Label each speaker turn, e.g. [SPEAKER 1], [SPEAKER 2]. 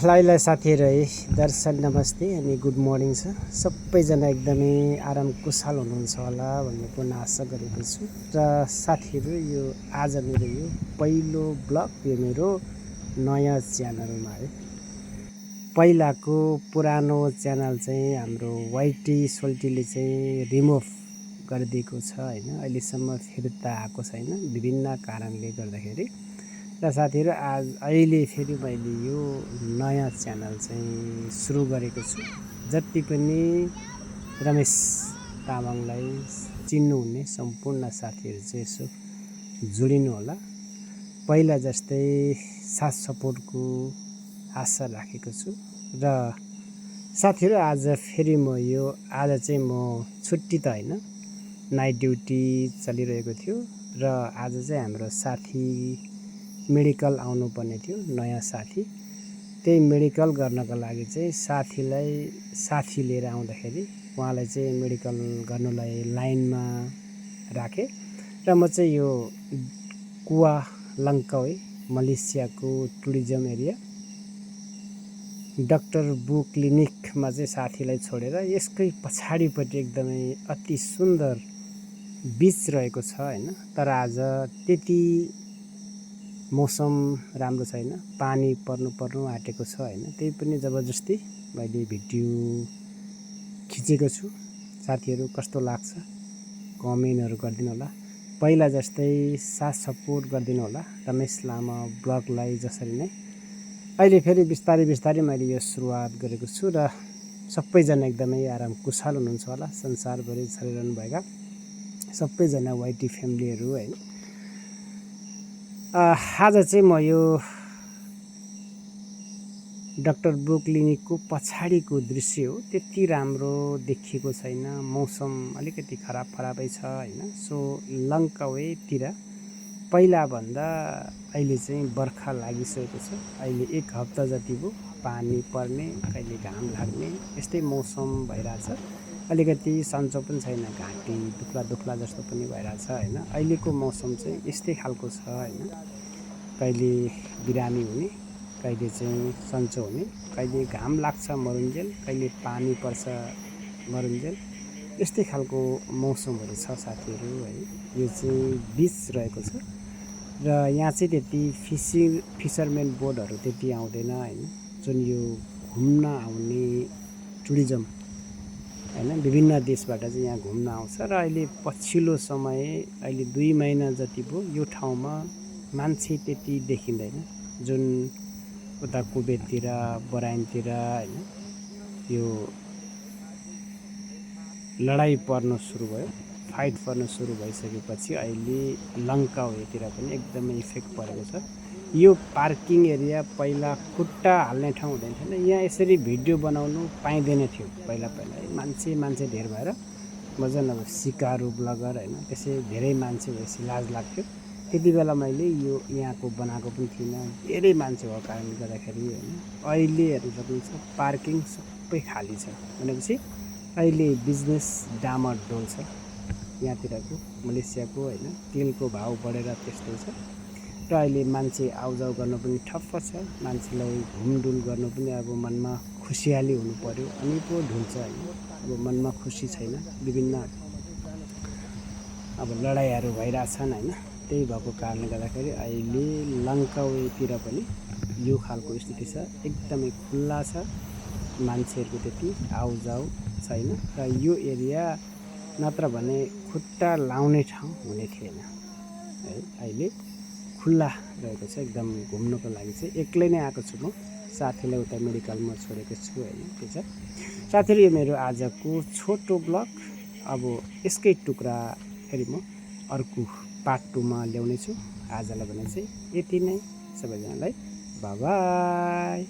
[SPEAKER 1] लाइला साथीहरु है दर्शन नमस्ते अनि गुड मर्निङ छ। सबैजना एकदमै आराम कुशल हुनुहुन्छ होला भन्ने पूर्ण आशा गरेको छु। र साथीहरु यो आज मेरो यो पहिलो ब्लग यो मेरो नयाँ च्यानलमा है। पहिलाको पुरानो च्यानल चाहिँ हाम्रो वाइटी सोल्टीले चाहिँ रिमुभ गरिदिएको छ हैन। अहिलेसम्म फिर्ता आएको छैन विभिन्न कारणले गर्दाखेरि। र साथीहरु अहिले फेरि मैले यो नयाँ च्यानल चाहिँ सुरु गरेको छु। जति पनि रमेश तामाङलाई चिन्नुहुने सम्पूर्ण साथीहरु चाहिँ यसो जोडिनु होला। पहिला जस्तै साथ सपोर्टको आशा राखेको छु। र साथीहरु आज फेरि आज चाहिँ म छुट्टी त हैन, नाइट ड्युटी चलिरहेको थियो र आज चाहिँ हाम्रो साथी मेडिकल आउनु पर्ने थियो, नयाँ साथी। त्यही मेडिकल गर्नको लागि चाहिँ साथी लिएर आउँदाखेरि उहाँलाई चाहिँ मेडिकल गर्नुलाई लाइनमा राखे। र म चाहिँ यो कुवा लङ्कावे मलेसियाको टुरिज्म एरिया डाक्टर बु क्लिनिकमा चाहिँ साथीलाई छोडेर यसकै पछाडिपट्टि एकदमै अति सुन्दर बीच रहेको छ हैन। तर आज त्यति मौसम राम्रो छैन, पानी पर्नु आँटेको छ हैन। त्यही पनि जबरजस्ती मैले भिडियो खिचेको छु। साथीहरु कस्तो लाग्छ कमेन्टहरु गरिदिनु होला। पहिला जस्तै साथ सपोर्ट गरिदिनु होला रमेश लामा ब्लगलाई जसरी नै। अहिले फेरि बिस्तारै मैले यो सुरुवात गरेको छु र सबैजना एकदमै आराम कुशल हुनुहुन्छ होला। संसारभरि छरिरहनु भएका सबैजना वाइटी फ्यामिलीहरु है। आज चाहिँ म यो डाक्टर बु क्लिनिकको पछाडिको दृश्य हो। त्यति राम्रो देखिएको छैन, मौसम अलिकति खराबै छ हैन। सो लङ्कावेतिर पहिला भन्दा अहिले चाहिँ बर्खा लागिसकेको छ। अहिले 1 हप्ता जति भयो पानी पर्ने, कहिले घाम लाग्ने यस्तै मौसम भइरहेछ। अलिकति सन्चो पनि छैन, घाँटी दुख्ला जस्तो पनि भइरहेछ हैन। अहिलेको मौसम चाहिँ यस्तै खालको छ हैन। कहिले बिरामी हुने, कहिले चाहिँ सन्चो हुने, कहिले घाम लाग्छ मरुन्जेल, कहिले पानी पर्छ मरुन्जेल, यस्तै खालको मौसमहरु छ साथीहरु है। यो चाहिँ बीच रहेको छ र यहाँ चाहिँ त्यति फिसरमेन बोटहरु त्यति आउँदैन हैन। जुन यो घुम्न आउने टुरिज्म हैन, विभिन्न देशबाट चाहिँ यहाँ घुम्न आउँछ। र अहिले पछिल्लो समय अहिले 2 महिना जति भयो यो ठाउँमा मान्छे त्यति देखिँदैन। जुन उता कुवेततिर बराइनतिर हैन यो लडाई पर्न सुरु भयो, फाइट पर्न सुरु भइसकेपछि अहिले लङ्कावेतिर पनि एकदमै इफेक्ट परेको छ। यो पार्किङ एरिया पहिला खुट्टा हाल्ने ठाउँ हुँदैन थिएन। यहाँ यसरी भिडियो बनाउनु पाइँदैन थियो पहिला मान्छे धेर भएर। मजन अब सिकारु ब्लगर हैन, त्यसै धेरै मान्छे भएपछि लाज लाग्थ्यो। त्यति बेला मैले यो यहाँको बनाएको पनि थिइनँ, धेरै मान्छे भएको कारणले गर्दाखेरि हैन। अहिले हेर्न सक्नुहुन्छ पार्किङ सबै खाली छ भनेपछि अहिले बिजनेस डामाडोल छ यहाँतिरको मलेसियाको हैन। तेलको भाउ बढेर त्यस्तो छ र अहिले मान्छे आउजाउ गर्न पनि ठप्प छ। मान्छेलाई घुमडुल गर्नु पनि अब मनमा खुसियाली हुनु पर्यो अनि पो ढुल्छ हैन। अब मनमा खुसी छैन, विभिन्न अब लडाइँहरु भइरहेछन् हैन। त्यही भएको कारणले गर्दाखेरि अहिले लङ्कावेतिर पनि यो खालको स्थिति छ। एकदमै खुल्ला छ, मान्छेहरुको त्यति आउजाउ छैन र यो एरिया नत्र भने खुट्टा लाउने ठाउँ हुने थिएन है। अहिले खुल्ला रहेको छ एकदम घुम्नको लागि चाहिँ। एक्लै नै आएको छु म, साथीलाई उता मेडिकलमा छोडेको छु हैन। त्यो छ साथीहरु, यो मेरो आजको छोटो ब्लग। अब यसकै टुक्रा फेरि म अर्को पार्ट 2 मा ल्याउने छु। आजलाई भने चाहिँ यति नै। सबैजनालाई बाइ बाइ।